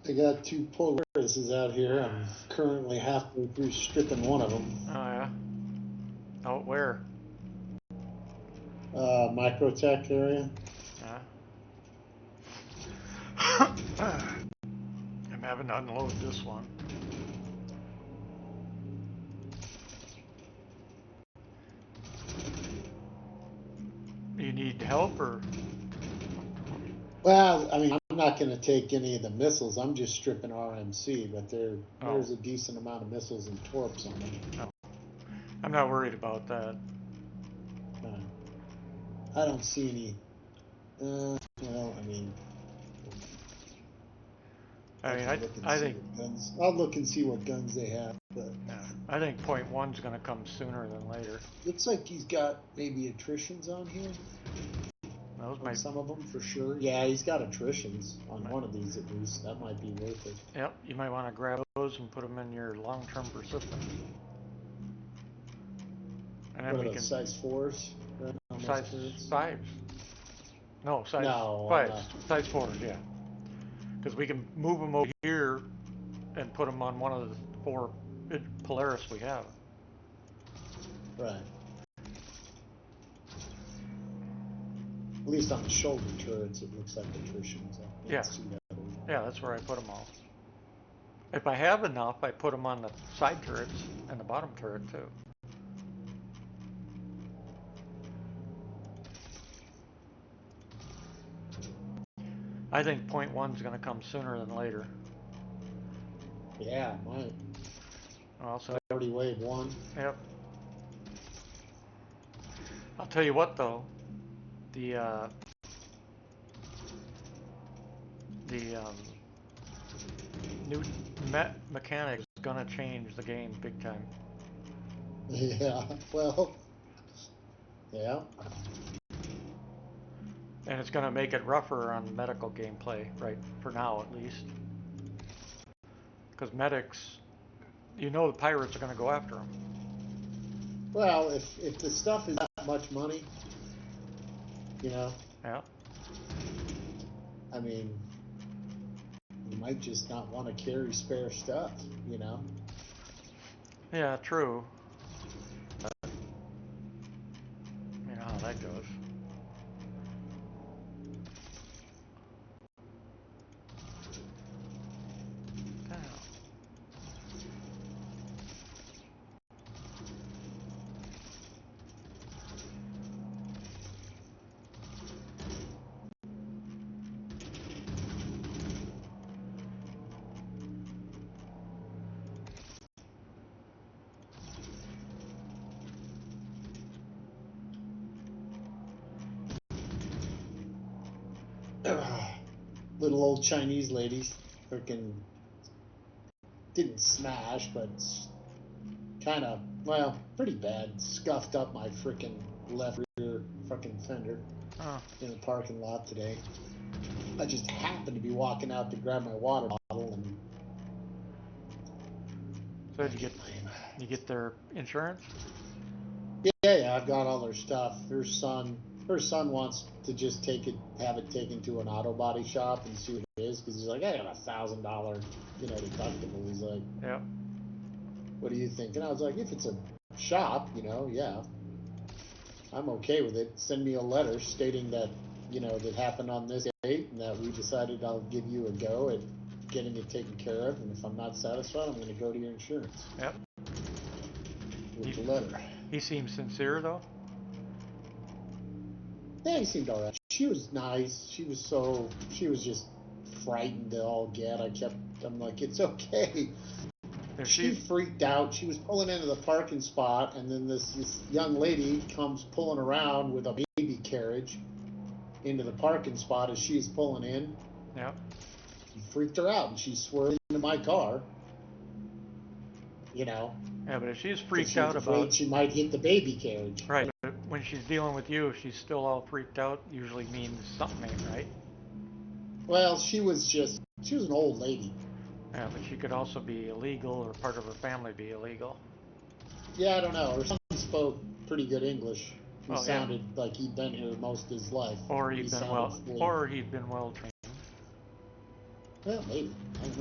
I got two Polaris out here. I'm currently halfway through stripping one of them. Oh yeah. Out where? Microtech area. Yeah. I'm having to unload this one. You need help or? Well, I mean, I'm not going to take any of the missiles. I'm just stripping RMC, but there's a decent amount of missiles and torps on them. Oh. I'm not worried about that. I don't see any. I mean. I think guns. I'll look and see what guns they have. But yeah, I think .1's going to come sooner than later. Looks like he's got maybe attritions on here. Those might... Some of them for sure. Yeah, he's got attritions on one of these at least. That might be worth it. Yep, you might want to grab those and put them in your long-term persistence. And then what are those, size 4s? Size 5s. No, size 5s. Size 4s, yeah. Because we can move them over here and put them on one of the 4 Polaris we have. Right. At least on the shoulder turrets, it looks like attritions. Yeah. Yeah, that's where I put them all. If I have enough, I put them on the side turrets and the bottom turret too. I think .1's going to come sooner than later. Yeah, it might. Also, I already weighed one. Yep. I'll tell you what though, the new mechanics is gonna change the game big time. Yeah. Well. Yeah. And it's gonna make it rougher on medical gameplay, right? For now, at least. Because medics, you know, the pirates are gonna go after them. Well, if the stuff is that much money, you know. Yeah. I mean, you might just not want to carry spare stuff, you know. Yeah, true. But you know how that goes. Little old Chinese ladies freaking didn't smash, but kind of, well, pretty bad. Scuffed up my freaking left rear fucking fender in the parking lot today. I just happened to be walking out to grab my water bottle and. So did you get their insurance? Yeah, I've got all their stuff. Her son wants to just have it taken to an auto body shop and see what it is, because he's like, I got $1,000, deductible. He's like, yeah. What do you think? And I was like, if it's a shop, yeah, I'm okay with it. Send me a letter stating that, that happened on this date and that we decided I'll give you a go at getting it taken care of. And if I'm not satisfied, I'm going to go to your insurance. Yep. With the letter. He seems sincere, though? Yeah, he seemed all right. She was nice. She was just frightened to all get. I'm like, it's okay. She freaked out. She was pulling into the parking spot, and then this young lady comes pulling around with a baby carriage into the parking spot as she's pulling in. Yeah. He freaked her out, and she swerved into my car. Yeah, but if she's freaked out about, she might hit the baby carriage. Right, but when she's dealing with you, if she's still all freaked out, usually means something ain't right. Well, she was an old lady. Yeah, but she could also be illegal, or part of her family be illegal. Yeah, I don't know. Her son spoke pretty good English. He sounded like he'd been here most of his life. Or he'd been well trained. Well, maybe.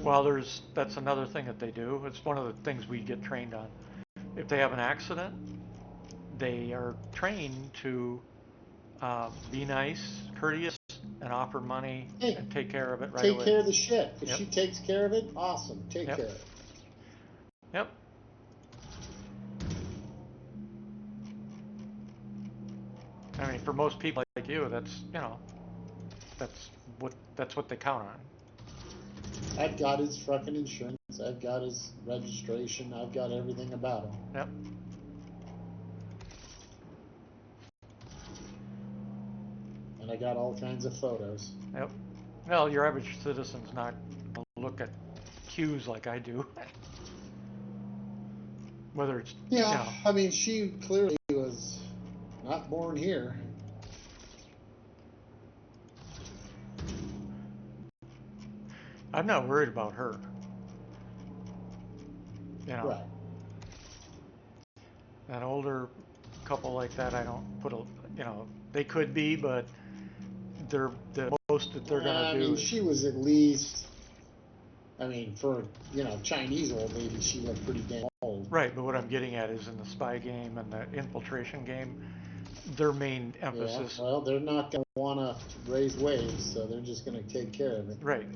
Well, that's another thing that they do. It's one of the things we get trained on. If they have an accident, they are trained to be nice, courteous, and offer money and take care of it right away. Take care of the shit. If she takes care of it, awesome. Take care of it. Yep. I mean, for most people like you, that's what they count on. I've got his fucking insurance. I've got his registration. I've got everything about him. Yep. And I got all kinds of photos. Yep. Well, your average citizen's not going to look at cues like I do. Whether it's... Yeah, I mean, she clearly was not born here. I'm not worried about her. Right. An older couple like that, I don't put a... they could be, but the most that they're going to do is... she was at least... I mean, for, Chinese old lady, she looked pretty damn old. Right, but what I'm getting at is in the spy game and the infiltration game, their main emphasis... Yeah, well, they're not going to want to raise waves, so they're just going to take care of it. Right.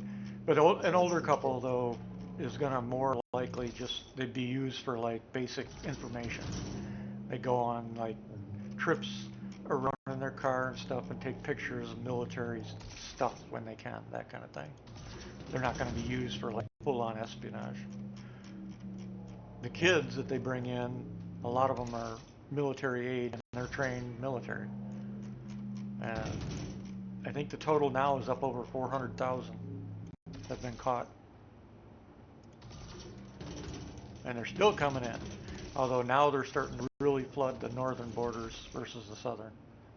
But an older couple, though, is going to more likely they'd be used for, like, basic information. They go on, like, trips around in their car and stuff and take pictures of military stuff when they can, that kind of thing. They're not going to be used for, like, full-on espionage. The kids that they bring in, a lot of them are military age and they're trained military. And I think the total now is up over 400,000 have been caught. And they're still coming in. Although now they're starting to really flood the northern borders versus the southern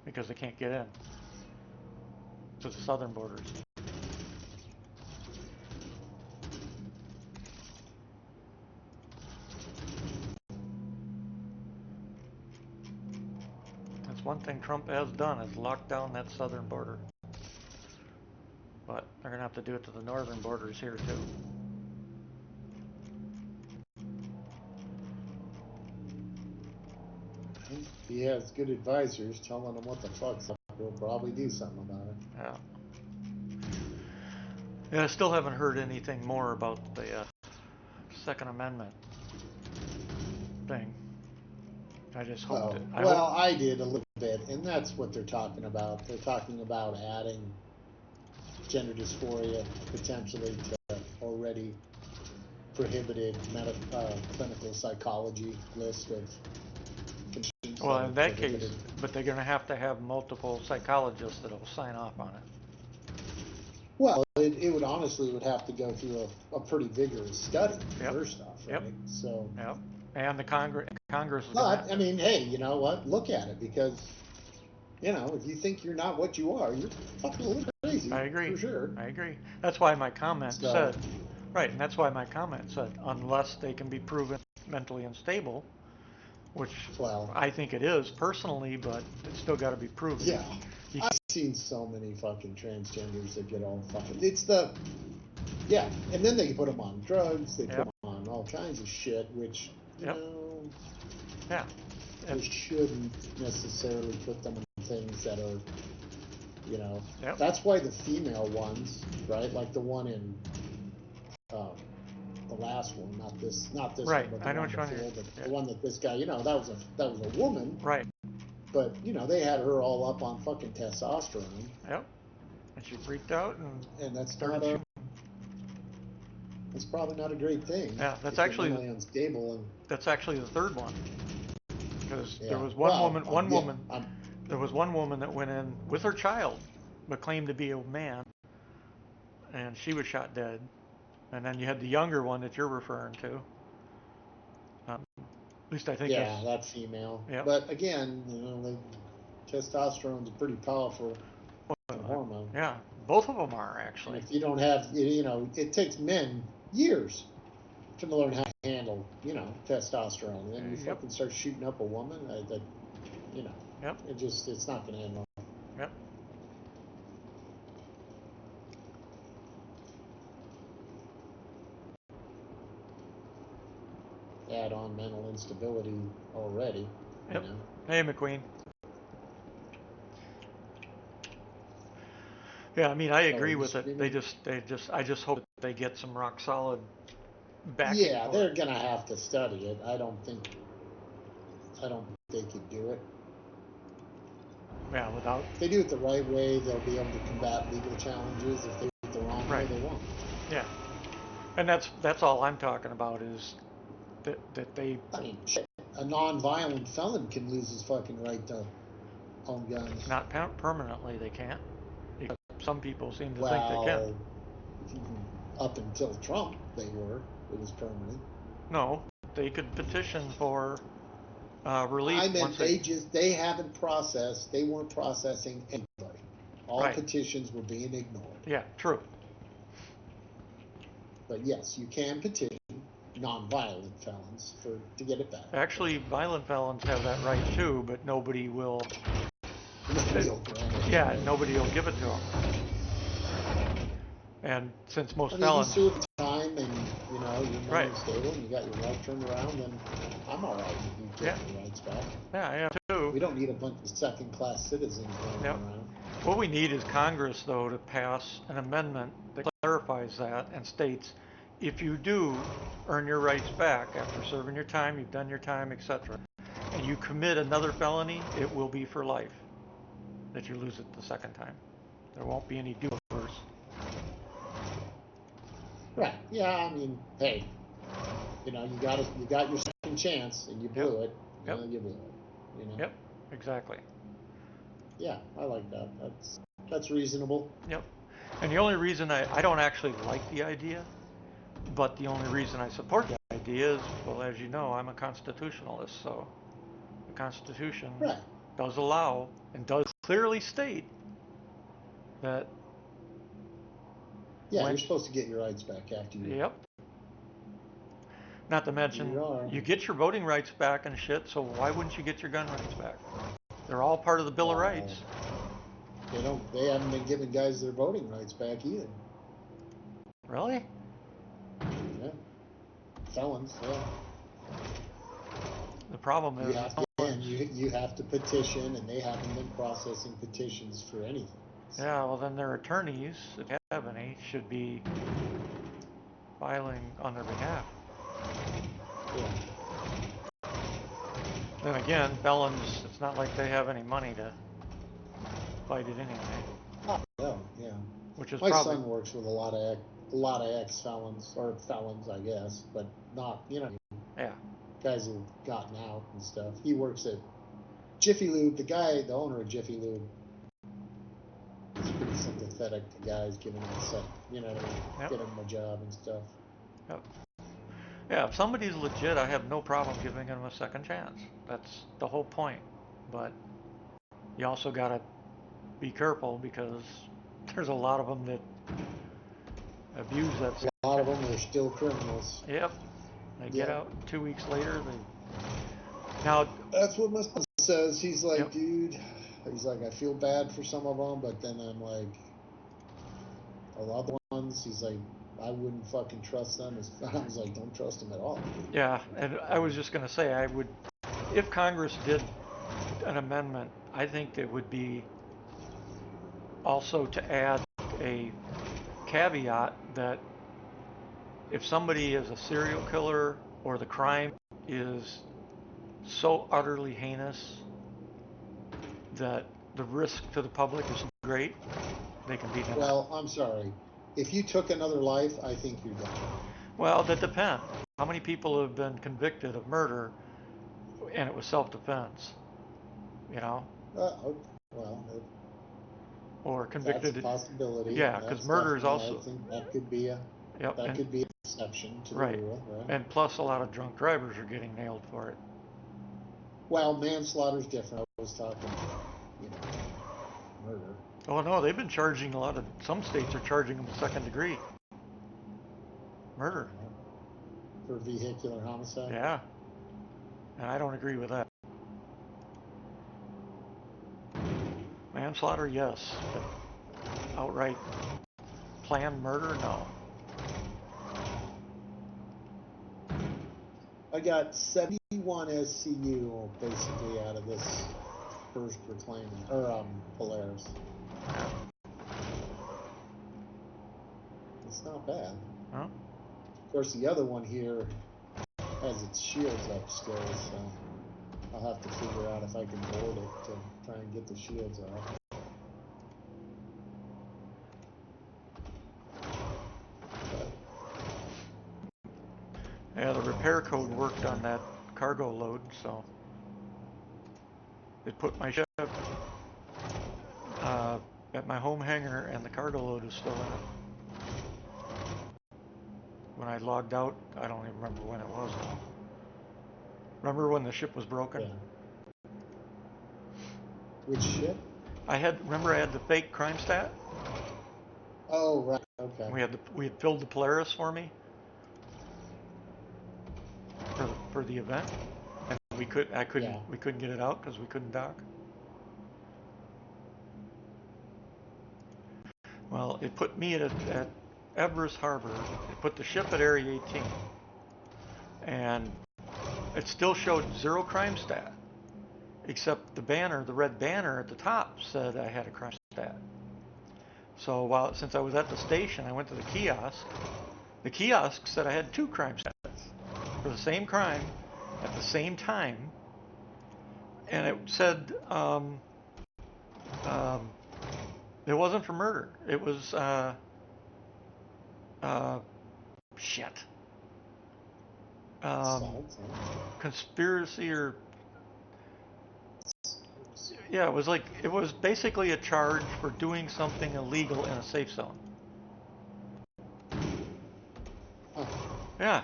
because they can't get in to the southern borders. That's one thing Trump has done is lock down that southern border. But they're going to have to do it to the northern borders here too. He has good advisors telling him what the fuck's up. He'll probably do something about it. Yeah. Yeah, I still haven't heard anything more about the Second Amendment thing. I just hope I did a little bit, and that's what they're talking about. They're talking about adding gender dysphoria potentially to already prohibited clinical psychology list of conditions. Well, in that case, but they're going to have multiple psychologists that will sign off on it. Well, it would honestly have to go through a pretty vigorous study first off, right? Yep. So. Yep. And the Congress is But, I mean, hey, you know what? Look at it, because, if you think you're not what you are, you're fucking a little crazy. I agree. For sure. I agree. That's why my comment said, right, and that's why my comment said, unless they can be proven mentally unstable, which I think it is personally, but it's still got to be proven. Yeah. I've seen so many fucking transgenders that get all fucking... Yeah, and then they put them on drugs, they put them on all kinds of shit, which, Yeah. They shouldn't necessarily put them in things that are, That's why the female ones, right? Like the one in the last one, not this right. one, but I know which one. The one that this guy, that was a woman. Right. But, they had her all up on fucking testosterone. Yep. And she freaked out and that's it's probably not a great thing. Yeah, that's actually unstable that's actually the third one. Because there was one woman there was one woman that went in with her child but claimed to be a man, and she was shot dead. And then you had the younger one that you're referring to. At least I think that female. Yep. But again, testosterone's a pretty powerful hormone. Yeah, both of them are actually. And if you don't have, it takes men years to learn how to handle, testosterone. And then you fucking start shooting up a woman, it's not going to end well. Yep. on mental instability already. Yep. You know? Hey, McQueen. Yeah, I mean, I agree with it. I just hope that they get some rock solid backing. Yeah, they're gonna have to study it. I don't think they could do it. Yeah, without. If they do it the right way, they'll be able to combat legal challenges. If they do it the wrong way, they won't. Yeah, and that's all I'm talking about is that they. I mean, shit, a non-violent felon can lose his fucking right to own guns. Not permanently, they can't. Some people seem to think they can. Up until Trump, it was permanent. No, they could petition for relief. I meant they haven't processed. They weren't processing anybody. All petitions were being ignored. Yeah, true. But yes, you can petition non-violent felons to get it back. Actually, violent felons have that right too, but nobody will. Nobody will give it to them. And since most felons. You serve time and you're mentally stable and you got your life turned around, then I'm all right. You get your rights back. Yeah, I am too. We don't need a bunch of second-class citizens running around. What we need is Congress, though, to pass an amendment that clarifies that and states, if you do earn your rights back after serving your time, you've done your time, etc., and you commit another felony, it will be for life that you lose it the second time. There won't be any do-overs. Right. Yeah. I mean, hey, you got your second chance and you blew it. Yep. You blew it. Yep. Exactly. Yeah, I like that. That's reasonable. Yep. And the only reason I don't actually like the idea, but the only reason I support the idea is, well, as you know, I'm a constitutionalist, so the Constitution does allow and does clearly state that. Yeah, you're supposed to get your rights back after you. Yep. Not to mention, you get your voting rights back and shit, so why wouldn't you get your gun rights back? They're all part of the Bill of Rights. They haven't been giving guys their voting rights back either. Really? Yeah. Felons, yeah. The problem is you have to petition, and they haven't been processing petitions for anything. So. Yeah, well then their attorneys, if they have any, should be filing on their behalf. Yeah. Then again, felons, it's not like they have any money to fight it anyway. Oh, yeah. Which is my son works with a lot of ex-felons, or felons, I guess, but not, guys who've gotten out and stuff. He works at Jiffy Lube. The owner of Jiffy Lube, is pretty sympathetic to guys giving them getting them a job and stuff. Yep. Yeah, if somebody's legit, I have no problem giving them a second chance. That's the whole point. But you also got to be careful because there's a lot of them that abuse that. A lot of them are still criminals. Yep. They get out 2 weeks later. Now that's what my son says. He's like, dude. He's like, I feel bad for some of them, but then I'm like, a lot of the ones. He's like, I wouldn't fucking trust them. I was like, don't trust them at all. Yeah, and I was just going to say, I would, if Congress did an amendment, I think it would be also to add a caveat that if somebody is a serial killer or the crime is so utterly heinous that the risk to the public is great, they can be done. Well, I'm sorry. If you took another life, I think you're done. Well, that depends. How many people have been convicted of murder and it was self-defense? Or convicted. That's a possibility. Yeah, because murder is also. I think that could be could be an exception to the rule. Right. And plus, a lot of drunk drivers are getting nailed for it. Well, manslaughter's different. I was talking, murder. Oh no, they've been charging some states are charging them second degree murder. For vehicular homicide? Yeah. And I don't agree with that. Manslaughter, yes. But outright planned murder, no. I got 71 SCU basically out of this first reclaiming, or Polaris. It's not bad. Huh? Of course, the other one here has its shields up still, so I'll have to figure out if I can board it to try and get the shields off. Yeah, the repair code worked on that cargo load, so it put my ship at my home hangar, and the cargo load is still in it. When I logged out, I don't even remember when it was now. Remember when the ship was broken? Yeah. Which ship? Remember I had the fake crime stat? Oh, right, okay. We had filled the Polaris for me for the event, and we couldn't get it out because we couldn't dock. Well, it put me at Everest Harbor. It put the ship at Area 18, and it still showed 0 crime stat, except the red banner at the top said I had a crime stat. So since I was at the station, I went to the kiosk. The kiosk said I had 2 crime stats for the same crime at the same time, and it said it wasn't for murder. It was shit. Conspiracy or yeah, it was basically a charge for doing something illegal in a safe zone. Yeah,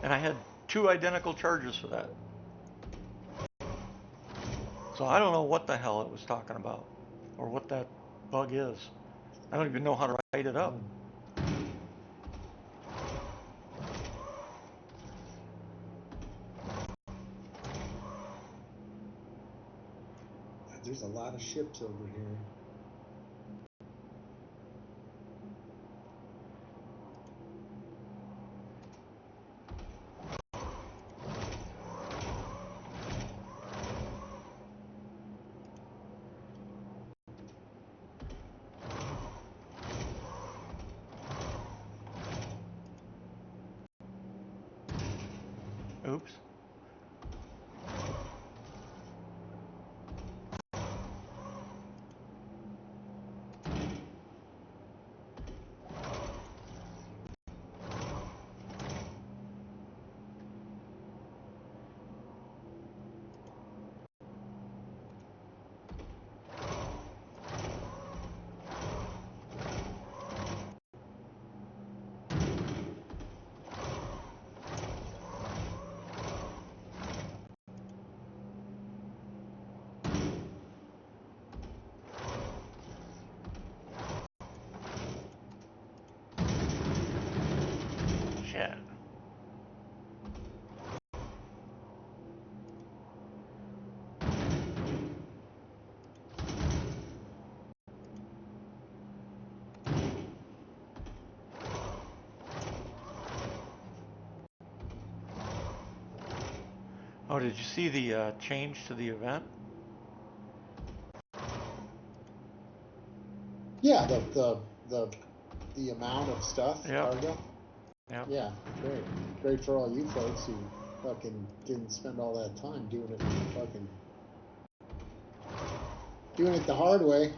and I had 2 identical charges for that. So I don't know what the hell it was talking about, or what that bug is. I don't even know how to write it up. There's a lot of ships over here. Oops. Shit. Oh, did you see the change to the event? Yeah, the amount of stuff, yep. cargo. Yep. Yeah, great for all you folks who fucking didn't spend all that time doing it the hard way.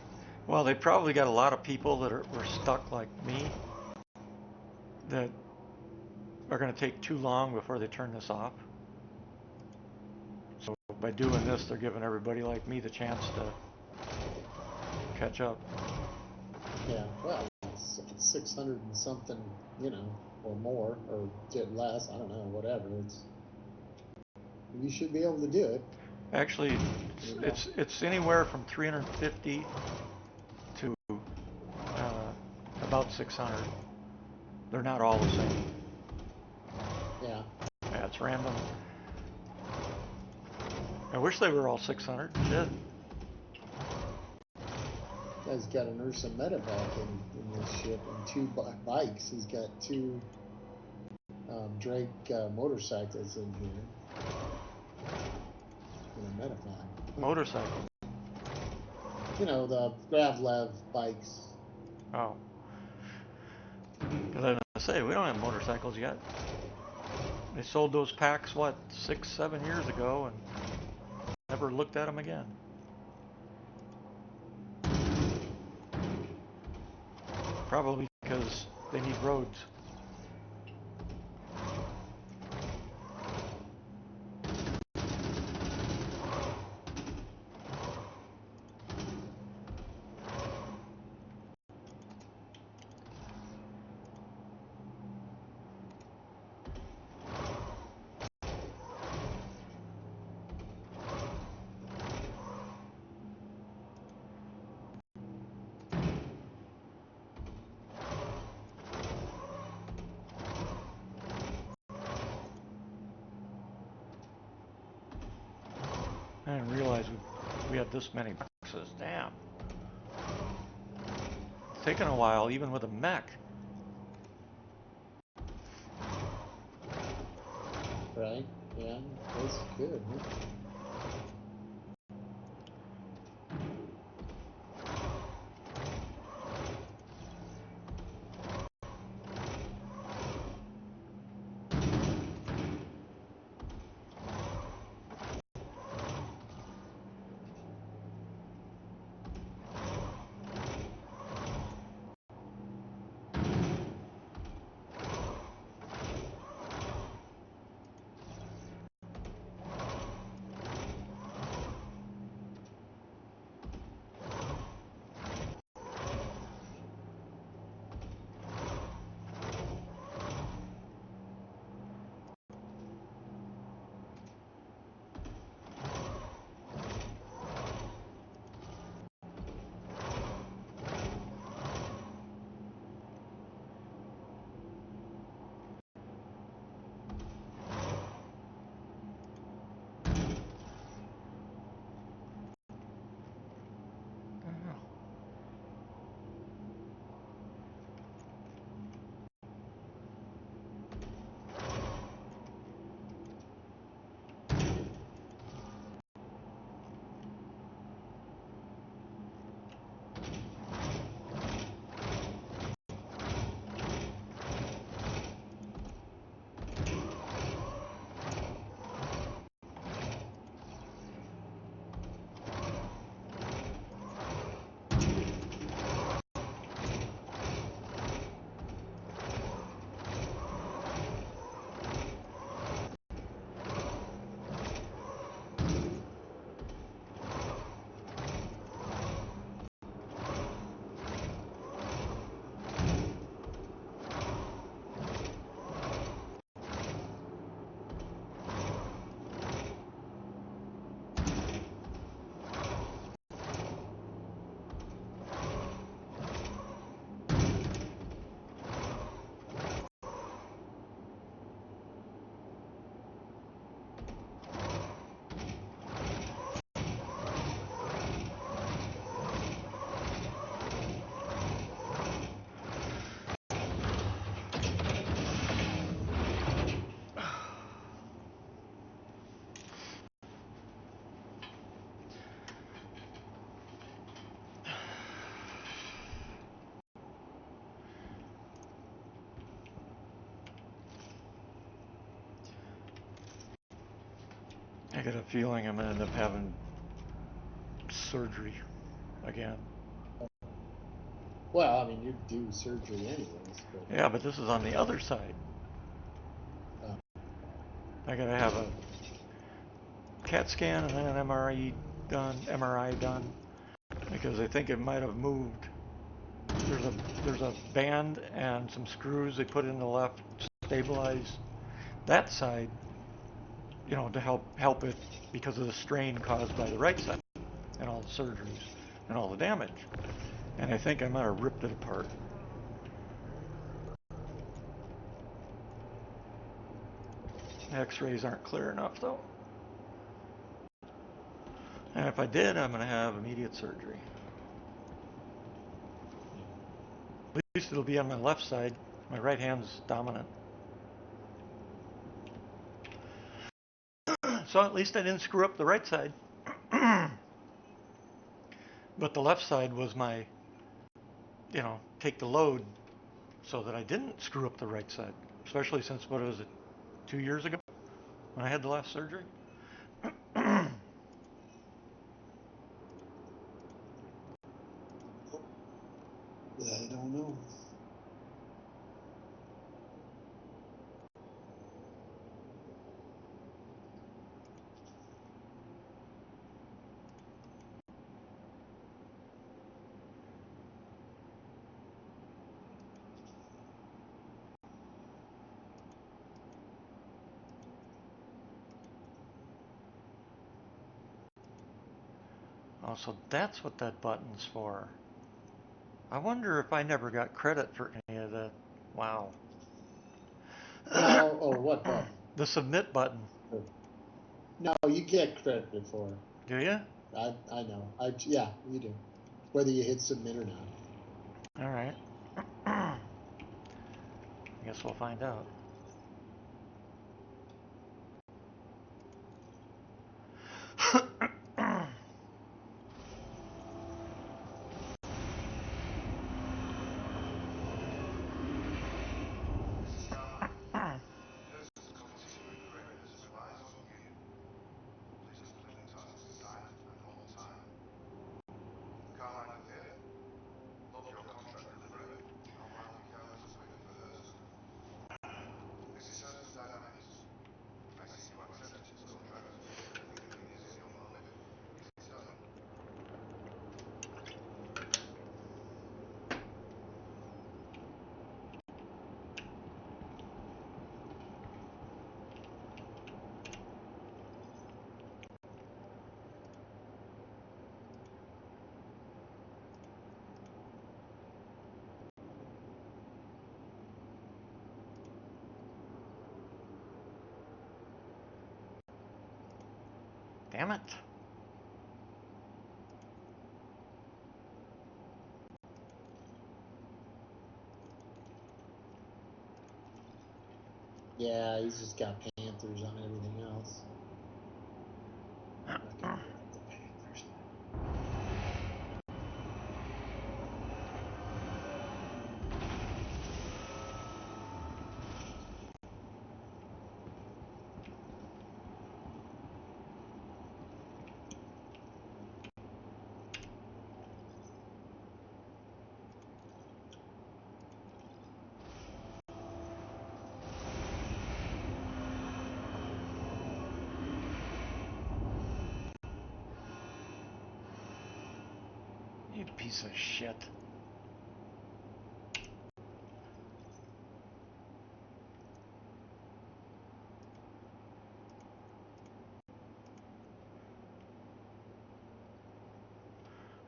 Well, they probably got a lot of people that were stuck like me that are going to take too long before they turn this off. So by doing this, they're giving everybody like me the chance to catch up. Yeah, well, it's 600 and something, or more, or less, I don't know, whatever. You should be able to do it. Actually, it's anywhere from 350 to about 600. They're not all the same. Yeah. Yeah, it's random. I wish they were all 600. Shit. Guy's got an Ursa Meta back in this ship and 2 bikes. He's got 2 Drake motorcycles in here. In a Metafine. Motorcycle? You know, the Gravlev bikes. Oh. Because I was going to say, we don't have motorcycles yet. They sold those packs, what, 6-7 years ago, and never looked at them again. Probably because they need roads. I didn't realize we had this many boxes. Damn. It's taken a while, even with a mech. Right? Yeah, that's good, huh? I got a feeling I'm going to end up having surgery again. Well, I mean, you do surgery anyways. But... Yeah, but this is on the other side. I got to have a CAT scan and then an MRI done, because I think it might have moved. There's a band and some screws they put in the left to stabilize that side, you know, to help it because of the strain caused by the right side and all the surgeries and all the damage. And I think I might have ripped it apart. The x-rays aren't clear enough though. And if I did, I'm going to have immediate surgery. At least it'll be on my left side. My right hand's dominant. So at least I didn't screw up the right side. But the left side was my, take the load so that I didn't screw up the right side. Especially since, what was it, 2 years ago when I had the last surgery? I don't know. Oh, so that's what that button's for. I wonder if I never got credit for any of that. Wow. No, oh, what button? The submit button. No, you get credited for it. Do you? I know. Yeah, you do. Whether you hit submit or not. All right. I guess we'll find out. Damn it. Yeah, he's just got Panthers on everything else. I'm not gonna bring up the Panthers. You piece of shit.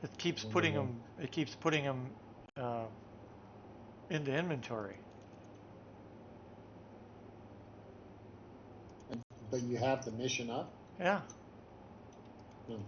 It keeps putting them. It keeps putting them into inventory. But you have the mission up? Yeah. No.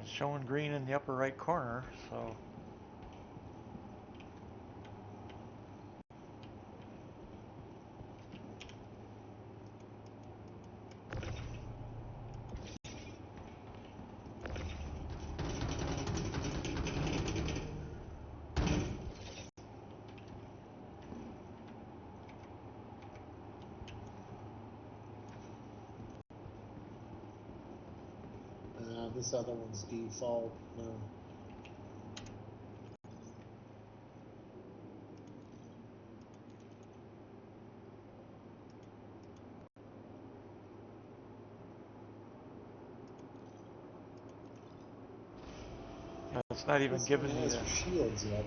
It's showing green in the upper right corner, so. This other one's default. No. It's not even giving me the shields yet.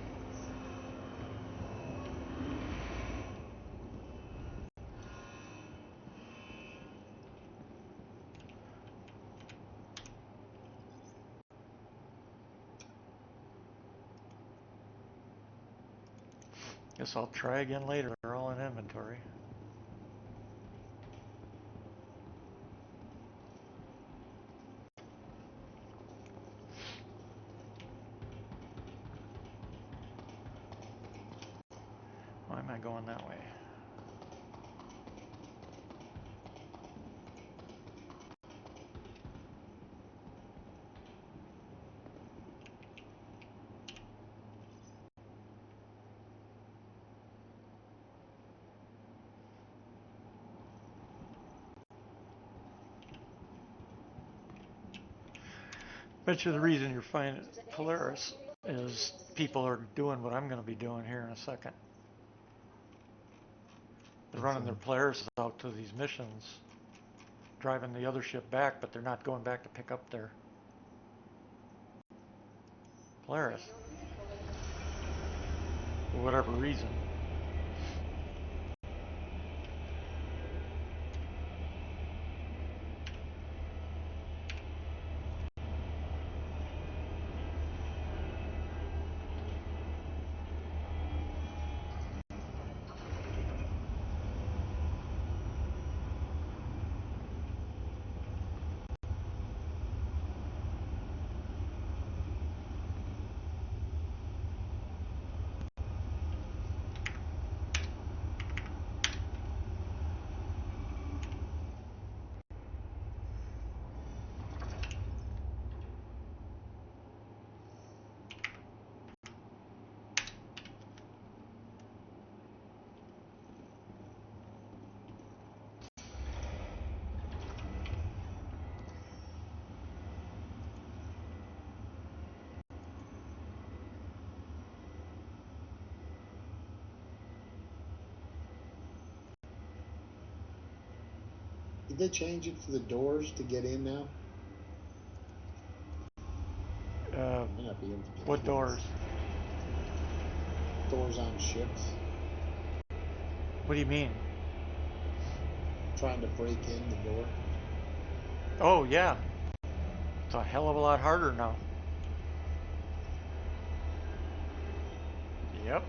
Guess I'll try again later. They're all in inventory. Why am I going that way? Bet you the reason you're finding Polaris is people are doing what I'm going to be doing here in a second. They're running their Polaris out to these missions, driving the other ship back, but they're not going back to pick up their Polaris. For whatever reason. Did they change it for the doors to get in now? May not be able to get what in doors? Doors on ships. What do you mean? Trying to break in the door. Oh, yeah. It's a hell of a lot harder now. Yep.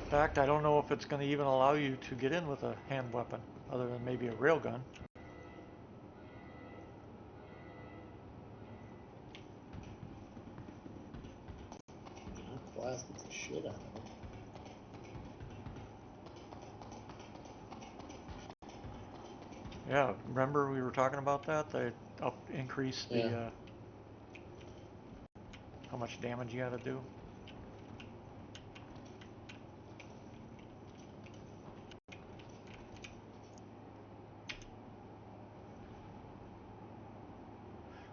In fact, I don't know if it's going to even allow you to get in with a hand weapon, other than maybe a railgun. Blasted the shit out of it. Yeah, remember we were talking about that? They increased the how much damage you got to do.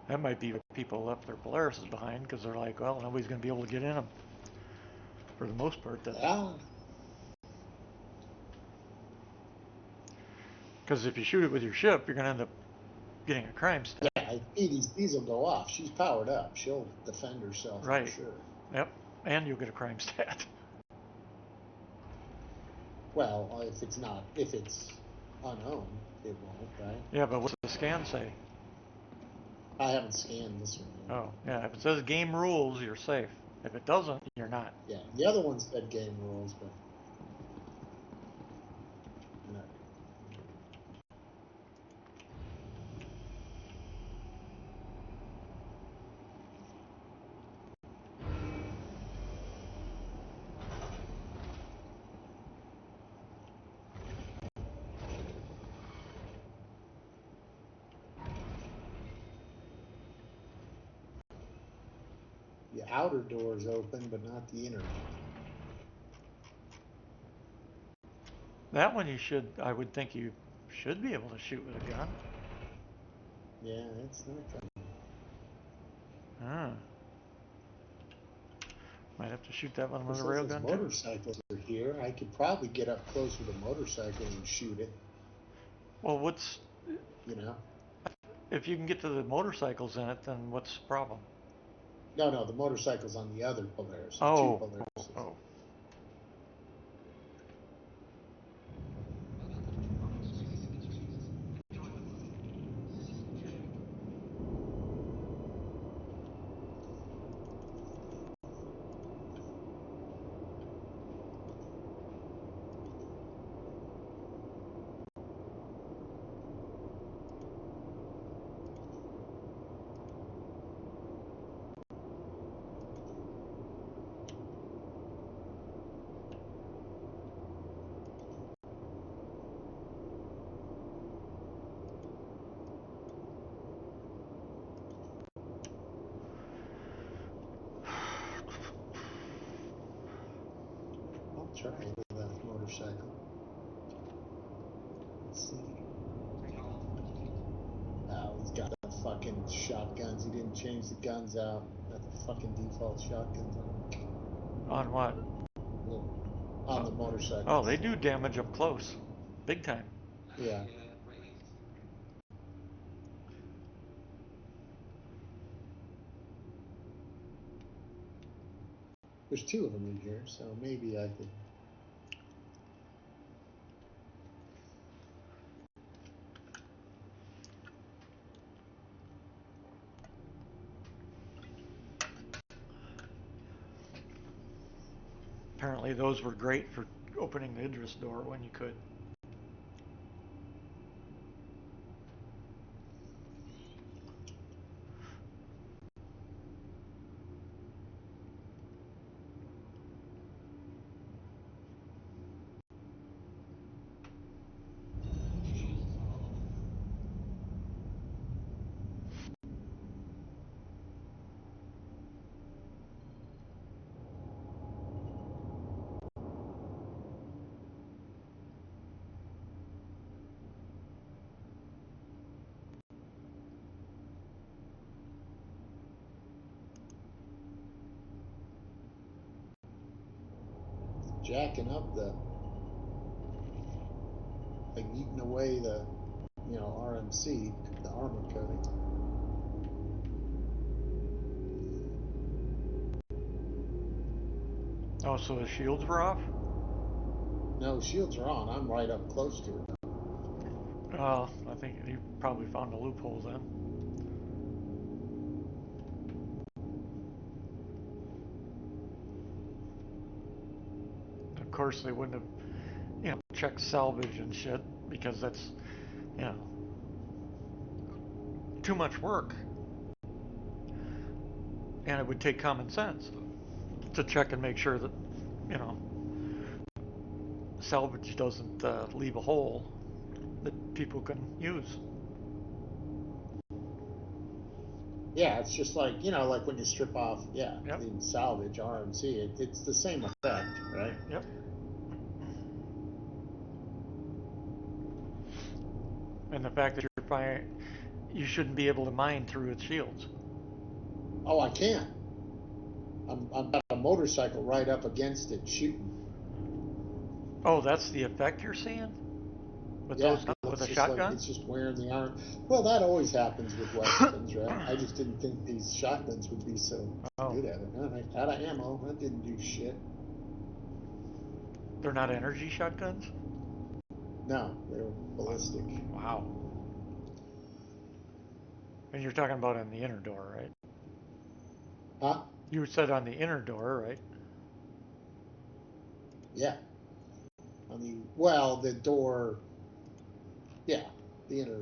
That might be what people left their Polarises behind because they're like, well, nobody's going to be able to get in them for the most part. Because if you shoot it with your ship, you're going to end up getting a crime stat. Yeah, these will go off. She's powered up. She'll defend herself, right. For sure. Yep, and you'll get a crime stat. Well, if it's unowned, it won't, right? Yeah, but what's the scan say? I haven't scanned this one yet. Oh, yeah, if it says game rules, you're safe. If it doesn't, you're not. Yeah, the other one said game rules, but not. The outer door is open, but not the inner. That one I would think you should be able to shoot with a gun. Yeah, it's not coming. Might have to shoot that one with a railgun too. Motorcycles are here. I could probably get up close with a motorcycle and shoot it. Well, if you can get to the motorcycles in it, then what's the problem? No, the motorcycle's on the other Polaris. Oh, two Polarises. Oh. try that motorcycle. Let's see. Oh, he's got the fucking shotguns. He didn't change the guns out. Got the fucking default shotguns on. On what? On the motorcycle. Oh, they do damage up close. Big time. Yeah. There's two of them in here, so maybe I could. Apparently those were great for opening the Idris door when you could. Jacking up the, like, eating away the, RMC, the armor coating. Oh, so the shields were off? No, shields are on. I'm right up close to it. Well, I think you probably found a loophole then. Of course, they wouldn't have, checked salvage and shit because that's, too much work. And it would take common sense to check and make sure that, salvage doesn't leave a hole that people can use. Yeah, it's just like, like when you strip off, clean salvage, RMC, it's the same effect, right? Yep. And the fact that you shouldn't be able to mine through its shields. Oh, I can't. I'm got a motorcycle right up against it shooting. Oh, that's the effect you're seeing? With with a shotgun? Like it's just wearing the arm. Well, that always happens with weapons, right? I just didn't think these shotguns would be so good at it. Out of ammo, that didn't do shit. They're not energy shotguns? No, they're ballistic. Wow. And you're talking about on the inner door, right? Huh? You said on the inner door, right? Yeah. The door. Yeah, the inner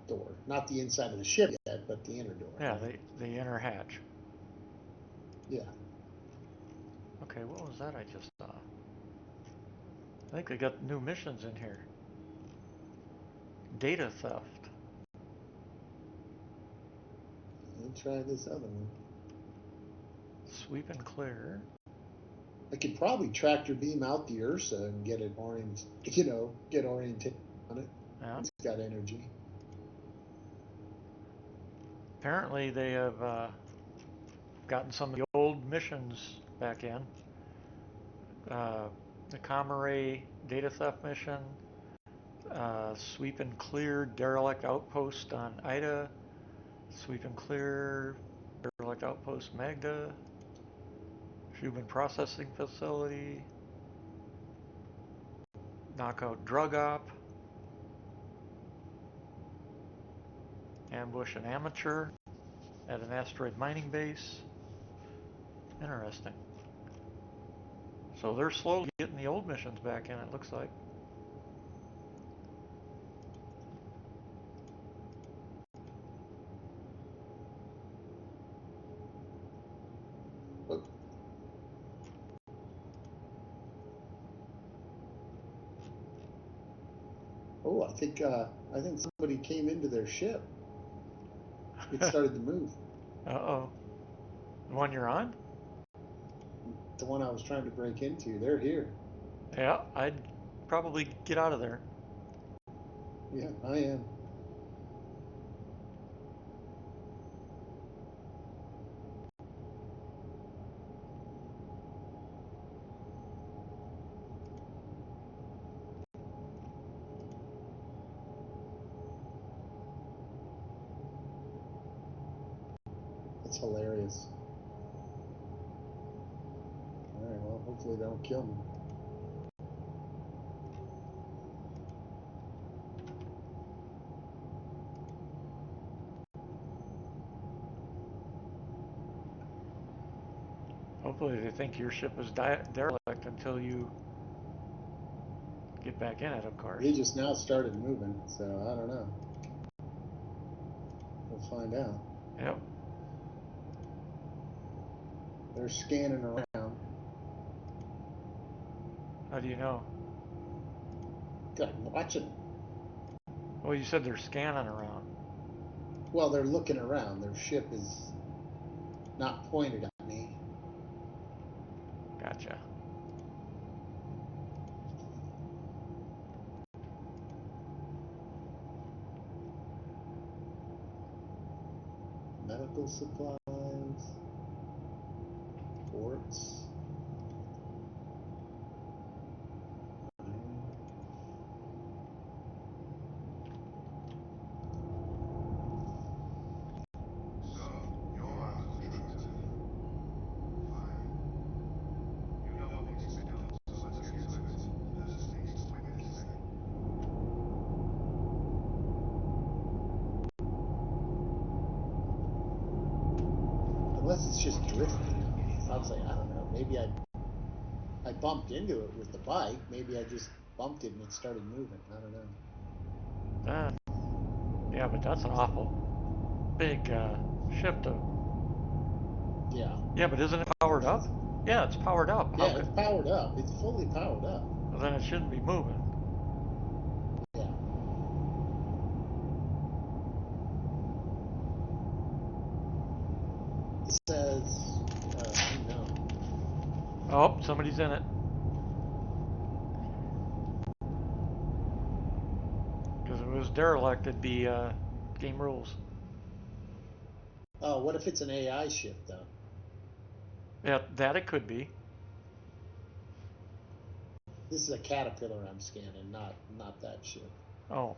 door, not the inside of the ship yet, but the inner door. Yeah, right? the inner hatch. Yeah. Okay, what was that I just saw? I think they got new missions in here. Data theft. Let's try this other one. Sweep and clear. I could probably tractor beam out the Ursa and get it oriented, get oriented on it. Yeah. It's got energy. Apparently they have gotten some of the old missions back in. The Comare data theft mission, sweep and clear derelict outpost on Ida, sweep and clear derelict outpost Magda, human processing facility, knockout drug op, ambush an amateur at an asteroid mining base. Interesting. So they're slowly getting the old missions back in, it looks like. Oh, I think somebody came into their ship. It started to move. Uh-oh. The one you're on? The one I was trying to break into. They're here. Yeah, I'd probably get out of there. Yeah, I am. It's hilarious. Alright, well, hopefully they don't kill me. Hopefully they think your ship is derelict until you get back in it, of course. They just now started moving, so I don't know. We'll find out. Yep. They're scanning around. How do you know? Good, I'm watching. Well, you said they're scanning around. Well, they're looking around. Their ship is not pointed at me. Gotcha. Medical supplies, ports. Unless it's just drifting. I mean, it sounds like, I don't know, maybe I bumped into it with the bike. Maybe I just bumped it and it started moving. I don't know. Yeah, but that's an awful big ship to... Yeah. Yeah, but isn't it powered up? Yeah, it's powered up. Yeah, it's powered up. It's fully powered up. Well, then it shouldn't be moving. Yeah. It says, no. Oh, somebody's in it. Because if it was derelict, it'd be game rules. Oh, what if it's an AI ship, though? Yeah, that it could be. This is a Caterpillar I'm scanning, not that ship. Oh.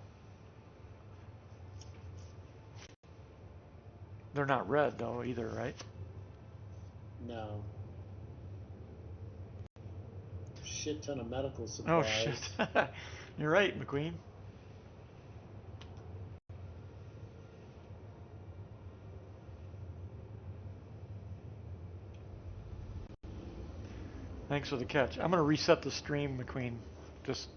They're not red, though, either, right? No. Shit ton of medical Oh, supplies. shit. You're right, McQueen. Thanks for the catch. I'm going to reset the stream, McQueen. Just